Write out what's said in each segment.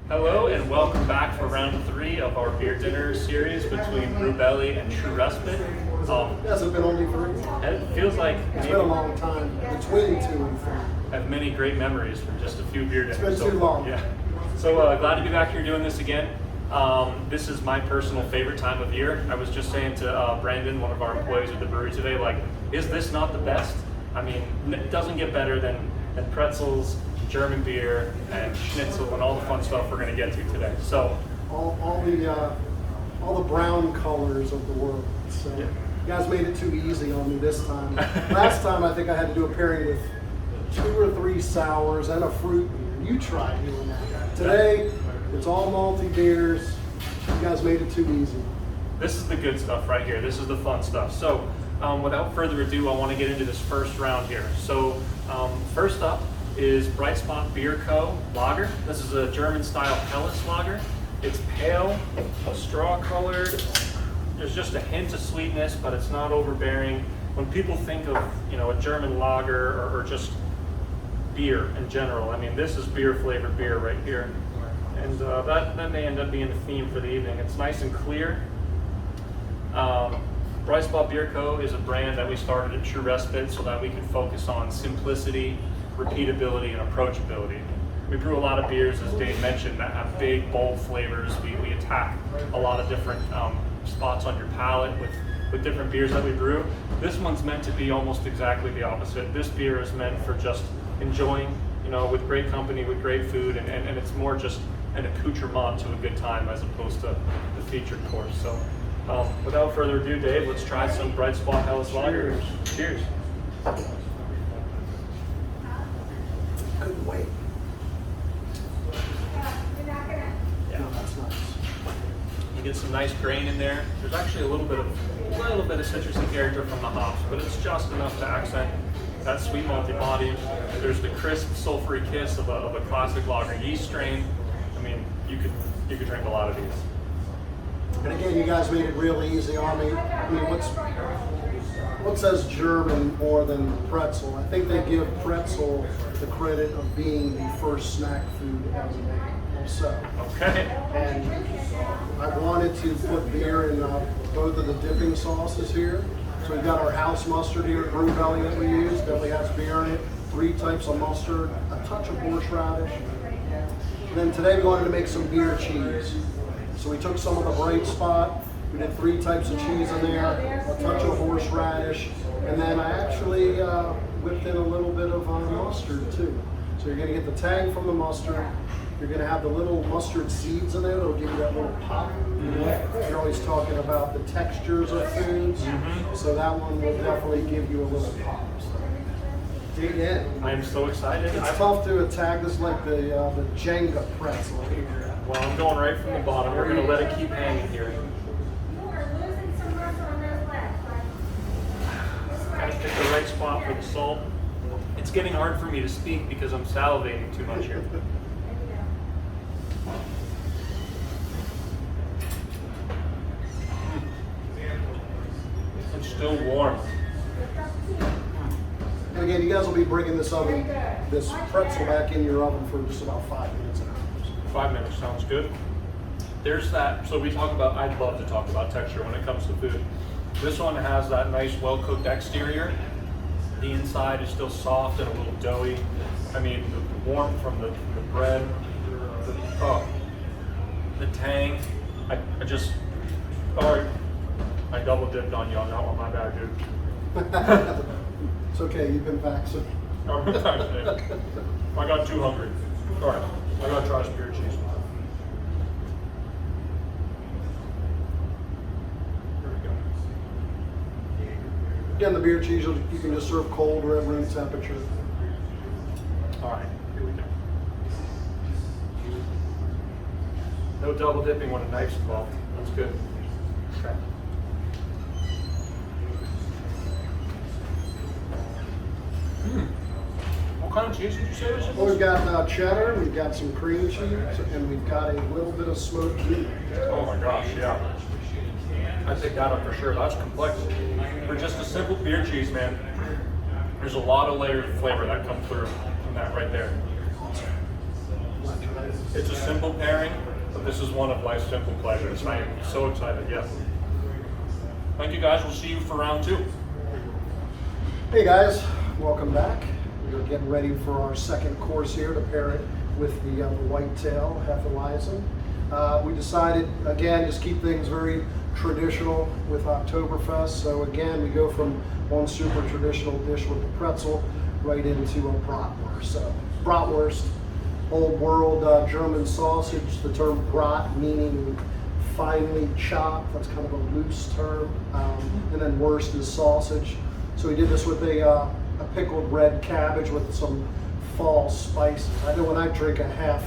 Hello and welcome back for round 3 of our beer dinner series between Brew Belly and True Respite. Has it been only 3? It feels like It's been a long time between 2 and 3. I have many great memories from just a few beer dinners. It's been too long. Yeah. So glad to be back here doing this again. This is my personal favorite time of year. I was just saying to Brandon, one of our employees at the brewery today, like, is this not the best? I mean, it doesn't get better than pretzels, German beer, and Schnitzel, and all the fun stuff we're going to get to today. So all the brown colors of the world. So yeah. You guys made it too easy on me this time. Last time I think I had to do a pairing with 2 or 3 sours and a fruit beer. You tried doing that. Today it's all malty beers. You guys made it too easy. This is the good stuff right here. This is the fun stuff. So without further ado, I want to get into this first round here. So first up is Bright Spot Beer Co. Lager. This is a German-style Helles lager. It's pale, straw-colored. There's just a hint of sweetness, but it's not overbearing. When people think of, a German lager or just beer in general, I mean, this is beer-flavored beer right here. And that may end up being the theme for the evening. It's nice and clear. Bright Spot Beer Co. is a brand that we started at True Respite so that we could focus on simplicity, repeatability, and approachability. We brew a lot of beers, as Dave mentioned, that have big, bold flavors. We attack a lot of different spots on your palate with different beers that we brew. This one's meant to be almost exactly the opposite. This beer is meant for just enjoying, with great company, with great food, and it's more just an accoutrement to a good time as opposed to the featured course. So without further ado, Dave, let's try some Bright Spot Helles Lager. Cheers. Couldn't wait. Yeah. No, that's nice. You get some nice grain in there. There's actually a little bit of citrusy character from the hops, but it's just enough to accent that sweet malty body. There's the crisp, sulfury kiss of a classic lager yeast strain. I mean, you could drink a lot of these. And again, you guys made it real easy on me. I mean, what says German more than pretzel? I think they give pretzel the credit of being the first snack food ever made. So, Okay. and I wanted to put beer in both of the dipping sauces here. So we've got our house mustard here at Brew Belly that we use. Definitely has beer in it. 3 types of mustard, a touch of horseradish. And then today we wanted to make some beer cheese. So we took some of the Bright Spot. We did 3 types of cheese in there, a touch of horseradish, and then I actually whipped in a little bit of mustard too. So you're going to get the tang from the mustard. You're going to have the little mustard seeds in there that'll give you that little pop. You're always talking about the textures of foods, so that one will definitely give you a little pop. So, dig in. I am so excited. It's tough to attack this like the Jenga pretzel here. Well, I'm going right from the bottom. We're going to let it keep hanging here. Gotta pick the right spot for the salt. It's getting hard for me to speak because I'm salivating too much here. It's still warm. And again, you guys will be bringing this pretzel back in your oven for just about 5 minutes. 5 minutes sounds good. There's that, so I'd love to talk about texture when it comes to food. This one has that nice well-cooked exterior. The inside is still soft and a little doughy. I mean, the warmth from the bread, the tang. I double dipped on you on that one, my bad, dude. It's okay, you've been vaccinated. I got too hungry. All right, I gotta try some beer cheese. Here we go. Again, the beer cheese you can just serve cold or at room temperature. All right, here we go. No double dipping when a knife's involved. That's good. Okay. What kind of cheese did you say this is? Well, we've got cheddar, we've got some cream cheese, and we've got a little bit of smoked meat. Oh my gosh, yeah. I picked that up for sure. That's complex. For just a simple beer cheese, man, there's a lot of layers of flavor that come through from that right there. It's a simple pairing, but this is one of life's simple pleasures. I am so excited, yes. Thank you guys, we'll see you for round 2. Hey guys, welcome back. We're getting ready for our second course here to pair it with the whitetail Hefeweizen. We decided, again, just keep things very traditional with Oktoberfest. So again, we go from one super traditional dish with the Pretzel right into a Bratwurst. So Bratwurst, old world German sausage, the term Brat meaning finely chopped, that's kind of a loose term, and then Wurst is sausage. So we did this with a pickled red cabbage with some fall spices. I know when I drink a Hef,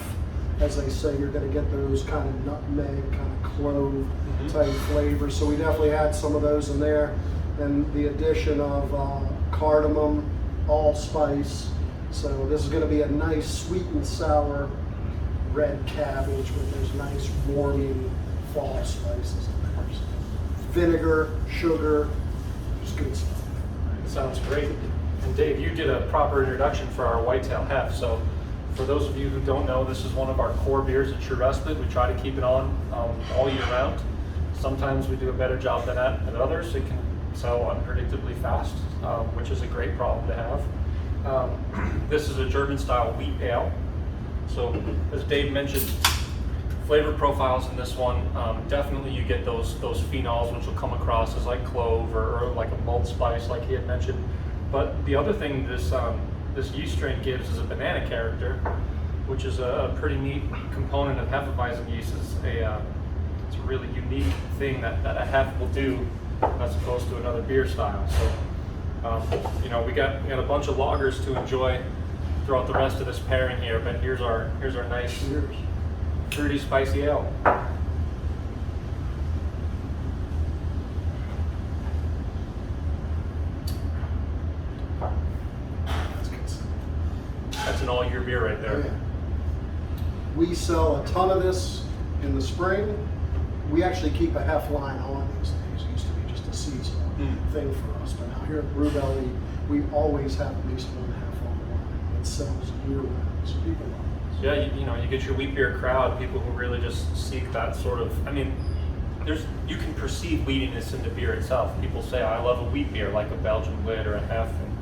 as they say, you're going to get those kind of nutmeg, kind of clove type flavors. So we definitely had some of those in there. And the addition of cardamom, allspice. So this is going to be a nice sweet and sour red cabbage with those nice warming fall spices in there. Vinegar, sugar, just good stuff. Sounds great. And Dave, you did a proper introduction for our whitetail Hef. So for those of you who don't know, this is one of our core beers at True Respite. We try to keep it on all year round. Sometimes we do a better job than others. It can sell unpredictably fast, which is a great problem to have. This is a German style wheat ale. So as Dave mentioned, flavor profiles in this one, definitely you get those phenols, which will come across as like clove or like a mulled spice, like he had mentioned. But the other thing this yeast strain gives is a banana character, which is a pretty neat component of Hefeweizen yeast. It's a really unique thing that a Hef will do as opposed to another beer style. So you know, we got a bunch of lagers to enjoy throughout the rest of this pairing here. But here's our nice fruity, spicy ale. That's an all-year beer right there. Oh, yeah. We sell a ton of this in the spring. We actually keep a Hef line on these days. It used to be just a seasonal thing for us, but now here at Brew Belly, we always have at least one Hef on the line. It sells year-round, so people love it. Yeah, you know, you get your wheat beer crowd, people who really just seek that sort of, I mean, you can perceive wheatiness in the beer itself. People say, I love a wheat beer, like a Belgian Wit or a Hef, and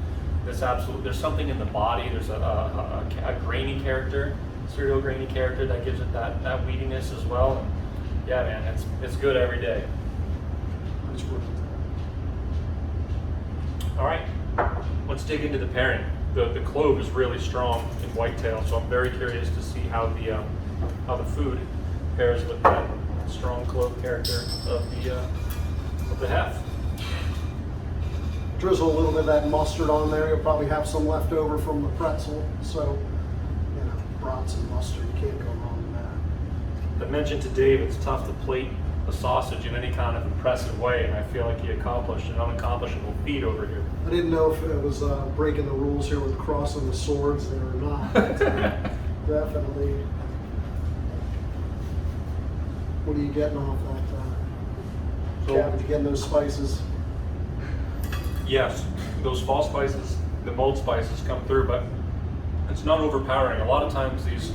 there's something in the body, there's a grainy character, cereal grainy character that gives it that wheatiness as well. And yeah, man, it's good every day. It's worth it. All right, let's dig into the pairing. The clove is really strong in whitetail, so I'm very curious to see how the food pairs with that strong clove character of the Hef. Drizzle a little bit of that mustard on there. You'll probably have some left over from the Pretzel. So, you know, brats and mustard, you can't go wrong with that. I mentioned to Dave it's tough to plate a sausage in any kind of impressive way, and I feel like he accomplished an unaccomplishable feat over here. I didn't know if it was breaking the rules here with crossing the swords there or not. Definitely. What are you getting off that cabbage? You getting those spices? Yes, those fall spices, the mulled spices come through, but it's not overpowering. A lot of times these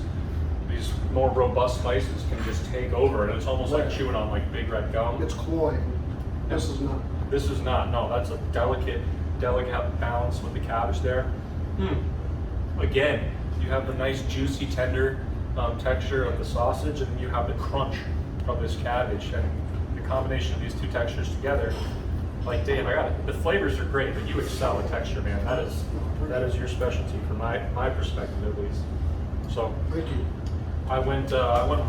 more robust spices can just take over, and it's almost like chewing on like big red gum. It's cloying. This is not. This is not. No, that's a delicate balance with the cabbage there. Again, you have the nice juicy, tender texture of the sausage, and you have the crunch of this cabbage, and the combination of these two textures together. Like Dave, the flavors are great, but you excel at texture, man. That is your specialty from my perspective at least. So Thank you. I went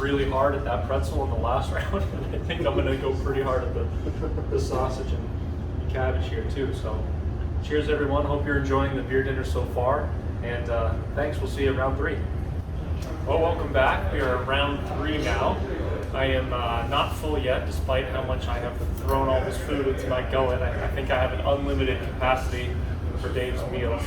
really hard at that pretzel in the last round, and I think I'm gonna go pretty hard at the sausage and the cabbage here too. So cheers everyone, hope you're enjoying the beer dinner so far, and thanks, we'll see you at round 3. Well, welcome back. We are at round 3 now. I am not full yet, despite how much I have thrown all this food into my gullet. I think I have an unlimited capacity for Dave's meals.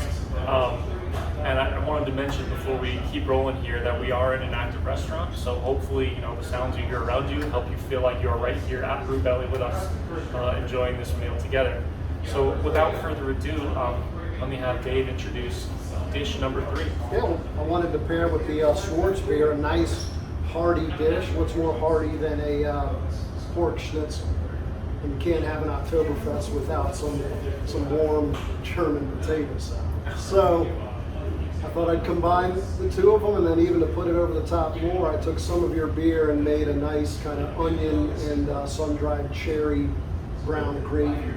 And I wanted to mention before we keep rolling here that we are in an active restaurant, so hopefully, you know, the sounds you hear around you help you feel like you're right here at Brew Belly with us, enjoying this meal together. So without further ado, let me have Dave introduce dish number 3. Yeah, well, I wanted to pair with the Schwarzbier, a nice hearty dish. What's more hearty than a pork Schnitzel? And you can't have an Oktoberfest without some warm German potato salad. So I thought I'd combine the two of them, and then even to put it over the top more, I took some of your beer and made a nice kind of onion and sun-dried cherry brown gravy.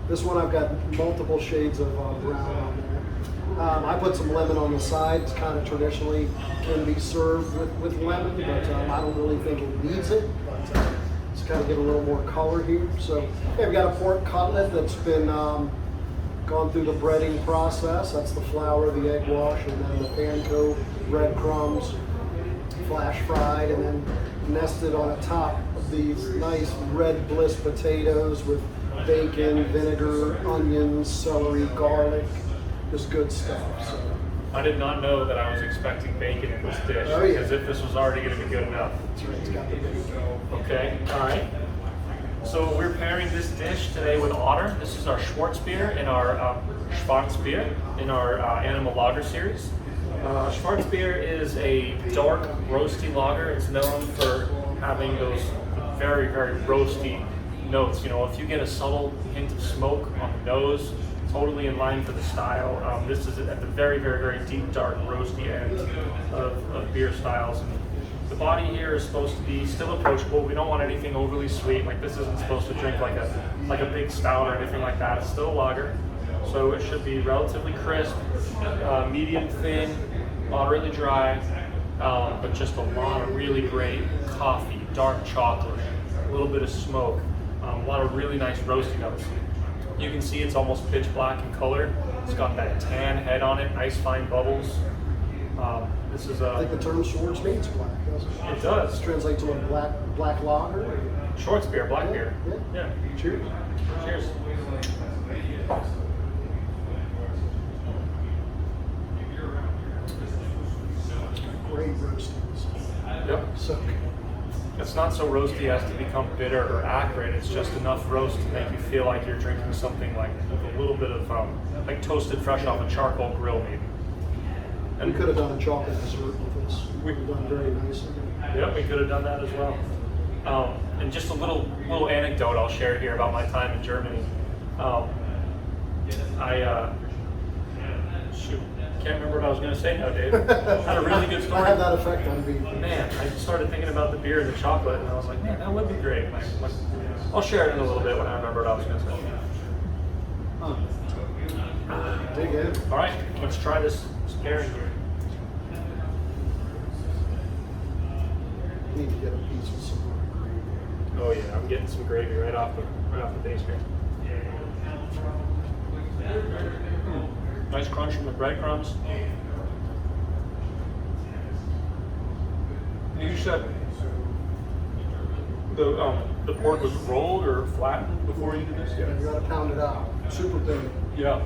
This one I've got multiple shades of brown on there. I put some lemon on the side. It's kind of traditionally can be served with lemon, but I don't really think it needs it. But just kind of get a little more color here. So yeah, we've got a pork cutlet that's been gone through the breading process. That's the flour, the egg wash, and then the panko breadcrumbs, flash fried, and then nested on the top of these nice red bliss potatoes with bacon, vinegar, onions, celery, garlic, just good stuff. So. I did not know that I was expecting bacon in this dish, Oh, yeah. as if this was already going to be good enough. That's right, it's got the bacon. Okay, all right. So we're pairing this dish today with Otter. This is our Schwarzbier and our Schwarzbier in our Animal Lager series. Schwarzbier is a dark, roasty lager. It's known for having those very, very roasty notes. You know, if you get a subtle hint of smoke on the nose, totally in line for the style. This is at the very, very, very deep, dark, roasty end of beer styles. And the body here is supposed to be still approachable. We don't want anything overly sweet. Like this isn't supposed to drink like a big stout or anything like that. It's still a lager, so it should be relatively crisp, medium thin, moderately dry, but just a lot of really great coffee, dark chocolate, a little bit of smoke, a lot of really nice roasty notes. You can see it's almost pitch black in color. It's got that tan head on it, nice fine bubbles. This is I think the term Schwarz means black, doesn't it? It does. It translates to a black lager. Schwarzbier, black beer. Yeah. Yeah. Cheers. Cheers. Great roasties. Yep. So good. It's not so roasty as to become bitter or acrid. It's just enough roast to make you feel like you're drinking something like with a little bit of like toasted fresh off a charcoal grill, maybe. We could have done a chocolate dessert with this. We could have done very nicely. Yep, we could have done that as well. And just a little anecdote I'll share here about my time in Germany. Can't remember what I was going to say now, Dave. Had a really good story. I had that effect on me. Man, I started thinking about the beer and the chocolate, and I was like, man, that would be great. And I'll share it in a little bit when I remember what I was going to say. Dig in. All right, let's try this pairing here. Need to get a piece of some more gravy. Oh yeah, I'm getting some gravy right off the base here. Nice crunch from the breadcrumbs. You said the pork was rolled or flattened before you did this? Yeah, you gotta pound it out. Super thin. Yeah.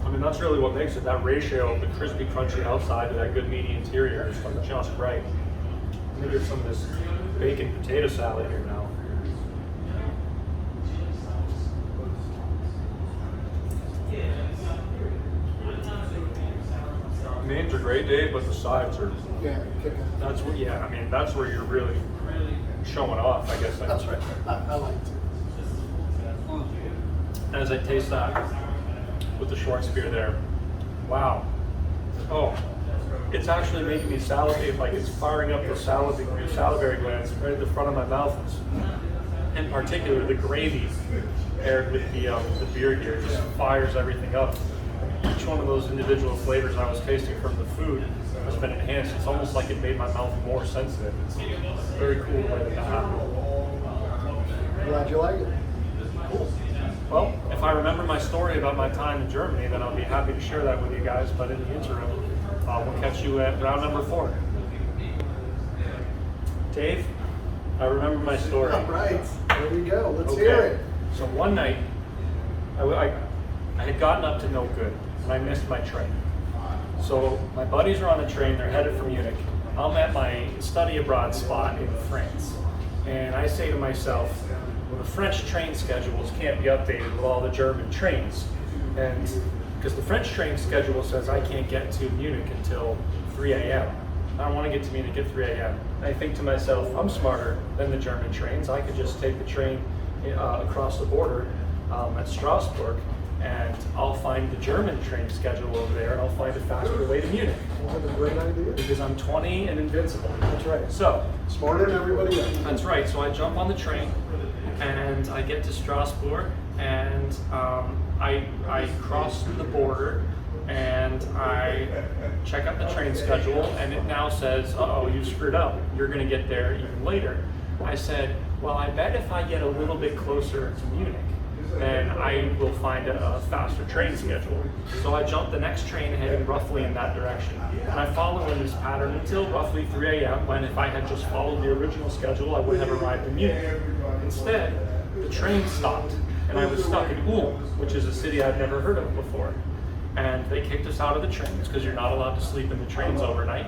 I mean, that's really what makes it. That ratio of the crispy, crunchy outside to that good meaty interior is just right. Let me get some of this bacon potato salad here now. Mains are great, Dave, but the sides are. Yeah, kick it. That's where, yeah. I mean, that's where you're really showing off, I guess. That's right. I like it. As I taste that with the Schwarzbier there, wow. Oh, it's actually making me salivate, like it's firing up the salivary glands right at the front of my mouth. In particular, the gravy paired with the beer here just fires everything up. Each one of those individual flavors I was tasting from the food has been enhanced. It's almost like it made my mouth more sensitive. It's very cool the way that happened. Glad you like it. Cool. Well, if I remember my story about my time in Germany, then I'll be happy to share that with you guys. But in the interim, we'll catch you at round number 4. Dave, I remember my story. All right, there we go. Let's hear it. So one night, I had gotten up to no good, and I missed my train. So my buddies are on the train, they're headed for Munich. I'm at my study abroad spot in France. And I say to myself, well, the French train schedules can't be updated with all the German trains. And because the French train schedule says I can't get to Munich until 3 a.m. I don't want to get to Munich at 3 a.m. I think to myself, I'm smarter than the German trains. I could just take the train across the border at Strasbourg, and I'll find the German train schedule over there, and I'll find a faster way to Munich. Well, that's a great idea. Because I'm 20 and invincible. That's right. So, Smarter than everybody else. that's right. So I jump on the train, and I get to Strasbourg, and I cross the border, and I check out the train schedule, and it now says, uh-oh, you screwed up. You're going to get there even later. I said, well, I bet if I get a little bit closer to Munich, then I will find a faster train schedule. So I jump the next train heading roughly in that direction. And I follow in this pattern until roughly 3 a.m. when if I had just followed the original schedule, I would have arrived in Munich. Instead, the train stopped, and I was stuck in Ulm, which is a city I'd never heard of before. And they kicked us out of the trains because you're not allowed to sleep in the trains overnight.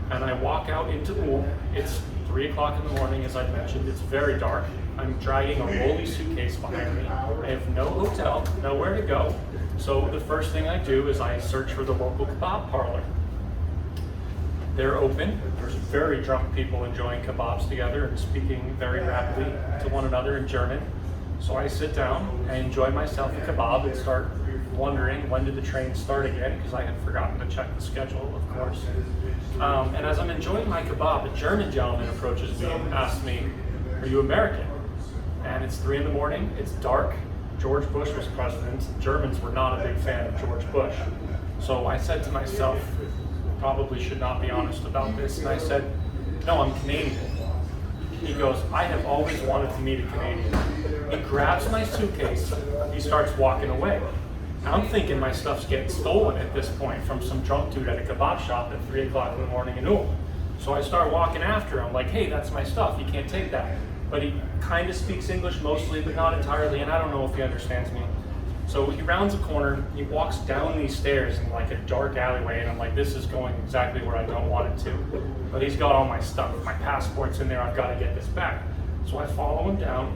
And I walk out into Ulm. It's 3 o'clock in the morning, as I mentioned. It's very dark. I'm dragging a rolly suitcase behind me. I have no hotel, nowhere to go. So the first thing I do is I search for the local kebab parlor. They're open. There's very drunk people enjoying kebabs together and speaking very rapidly to one another in German. So I sit down and enjoy myself a kebab and start wondering when did the train start again, because I had forgotten to check the schedule, of course. And as I'm enjoying my kebab, a German gentleman approaches me and asks me, "Are you American?" And it's 3 in the morning, it's dark, George Bush was president, Germans were not a big fan of George Bush. So I said to myself, probably should not be honest about this, and I said, "No, I'm Canadian." He goes, "I have always wanted to meet a Canadian." He grabs my suitcase, he starts walking away. I'm thinking my stuff's getting stolen at this point from some drunk dude at a kebab shop at 3 o'clock in the morning in Ulm. So I start walking after him, like, "Hey, that's my stuff, you can't take that." But he kind of speaks English mostly, but not entirely, and I don't know if he understands me. So he rounds a corner, he walks down these stairs in like a dark alleyway, and I'm like, this is going exactly where I don't want it to. But he's got all my stuff, my passport's in there, I've got to get this back. So I follow him down,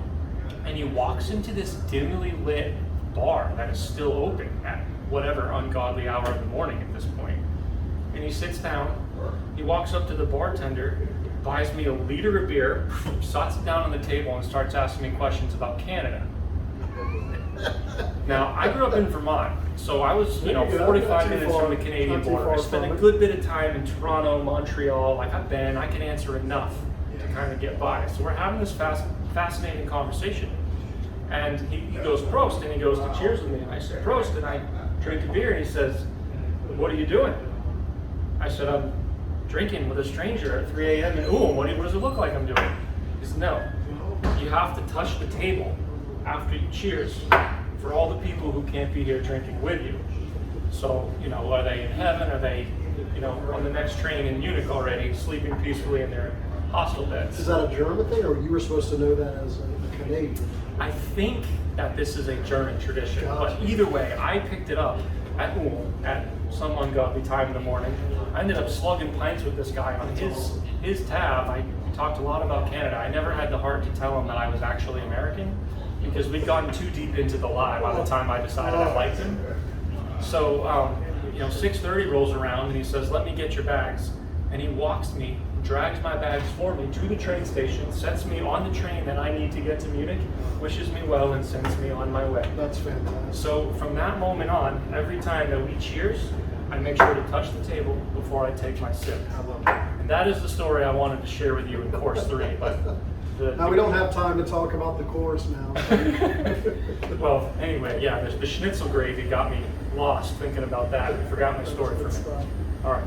and he walks into this dimly lit bar that is still open at whatever ungodly hour of the morning at this point. And he sits down, he walks up to the bartender, buys me a liter of beer, sets it down on the table, and starts asking me questions about Canada. Now, I grew up in Vermont, so I was, 45 minutes from the Canadian border. I spent a good bit of time in Toronto, Montreal. I can answer enough to kind of get by. So we're having this fascinating conversation. And he goes, "Prost," and he goes to cheers with me. And I said, "Prost," and I drink a beer, and he says, "What are you doing?" I said, "I'm drinking with a stranger at 3 a.m. in Ulm. What does it look like I'm doing?" He said, "No, you have to touch the table after you cheers for all the people who can't be here drinking with you." So, are they in heaven? Are they, on the next train in Munich already, sleeping peacefully in their hostel beds? Is that a German thing, or you were supposed to know that as a Canadian? I think that this is a German tradition, Gotcha. but either way, I picked it up at Ulm at some ungodly time in the morning. I ended up slugging pints with this guy on his tab. We talked a lot about Canada. I never had the heart to tell him that I was actually American, because we'd gotten too deep into the lie by the time I decided I liked him. So, 6:30 rolls around, and he says, "Let me get your bags." And he walks me, drags my bags for me to the train station, sets me on the train that I need to get to Munich, wishes me well, and sends me on my way. That's fantastic. So from that moment on, every time that we cheers, I make sure to touch the table before I take my sip. I love it. And that is the story I wanted to share with you in course 3. But Now, we don't have time to talk about the course now. Well, anyway, yeah, the Schnitzel gravy got me lost thinking about that. I forgot my story for me. All right.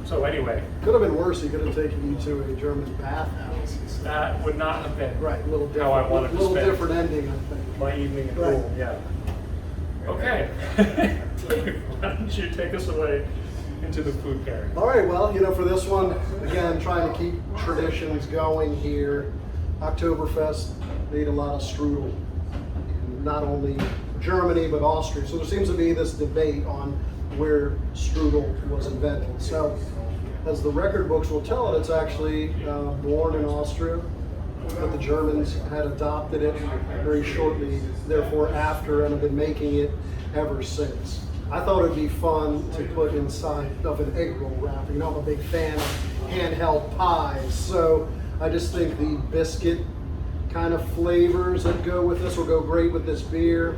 So anyway, Could have been worse. He could have taken you to a German bathhouse instead. that would not have been Right, a little different. how I wanted to little spend different ending, I think. my evening at Right. Ulm. Yeah. Okay. Dave, why don't you take us away into the food pairing? All right, well, for this one, again, trying to keep traditions going here. Oktoberfest made a lot of strudel, not only Germany, but Austria. So there seems to be this debate on where strudel was invented. So, as the record books will tell it, it's actually born in Austria, but the Germans had adopted it very shortly, therefore after, and have been making it ever since. I thought it'd be fun to put inside of an egg roll wrapper. You know, I'm a big fan of handheld pies, so I just think the biscuit kind of flavors that go with this will go great with this beer.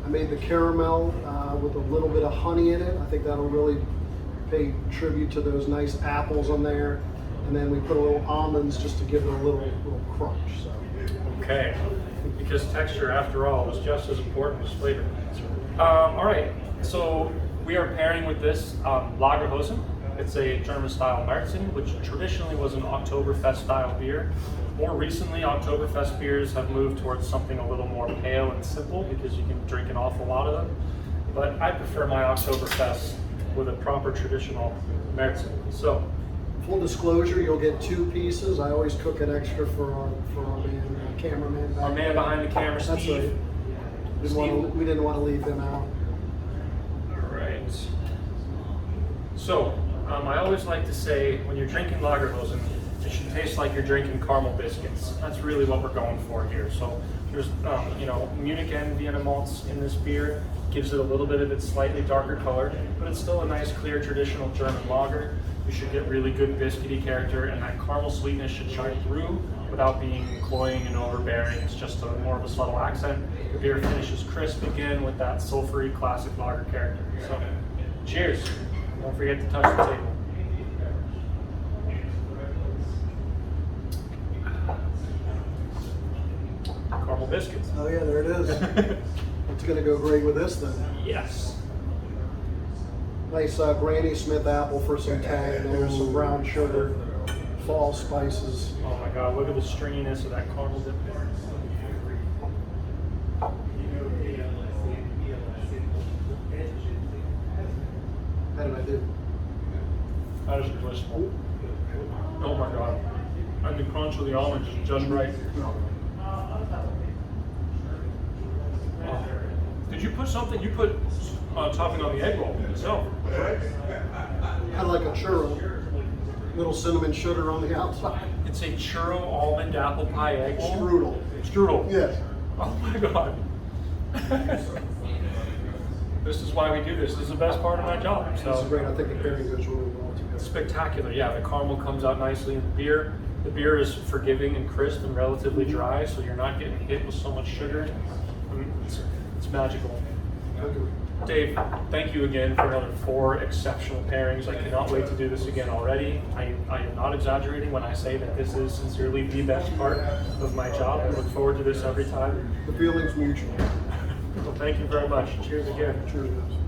I made the caramel with a little bit of honey in it. I think that'll really pay tribute to those nice apples on there. And then we put a little almonds just to give it a little crunch. So. Okay, because texture, after all, is just as important as flavor. All right, so we are pairing with this Lagerhosen. It's a German-style Marzen, which traditionally was an Oktoberfest-style beer. More recently, Oktoberfest beers have moved towards something a little more pale and simple because you can drink an awful lot of them. But I prefer my Oktoberfest with a proper traditional Marzen. So, full disclosure, you'll get 2 pieces. I always cook an extra for our man, cameraman. Our man behind the camera, That's Steve. right. We didn't want to leave him out. All right. So, I always like to say, when you're drinking Lagerhosen, it should taste like you're drinking caramel biscuits. That's really what we're going for here. So, there's, Munich and Vienna malts in this beer. Gives it a little bit of its slightly darker color, but it's still a nice, clear, traditional German lager. You should get really good biscuity character, and that caramel sweetness should shine through without being cloying and overbearing. It's just more of a subtle accent. The beer finishes crisp again with that sulfury classic lager character. So, cheers. Don't forget to touch the table. Caramel biscuits. Oh yeah, there it is. It's going to go great with this then. Yes. Nice Granny Smith apple for some tang in there, some brown sugar, fall spices. Oh my God, look at the stringiness of that caramel dip there. How did I do? That is delicious. Oh my God. And the crunch of the almonds is just right. Oh. Did you put something, you put topping on the egg roll itself? Kind of like a churro. Little cinnamon sugar on the outside. It's a churro almond apple pie egg roll? Strudel. Strudel. Yes. Oh my God. This is why we do this. This is the best part of my job. This is So great. I think the pairing goes really well together. spectacular. Yeah, the caramel comes out nicely in the beer. The beer is forgiving and crisp and relatively dry, so you're not getting hit with so much sugar. It's magical. Okay. Dave, thank you again for another 4 exceptional pairings. I cannot wait to do this again already. I am not exaggerating when I say that this is sincerely the best part of my job. I look forward to this every time. The feeling's mutual. So thank you very much. Cheers again. Cheers, guys.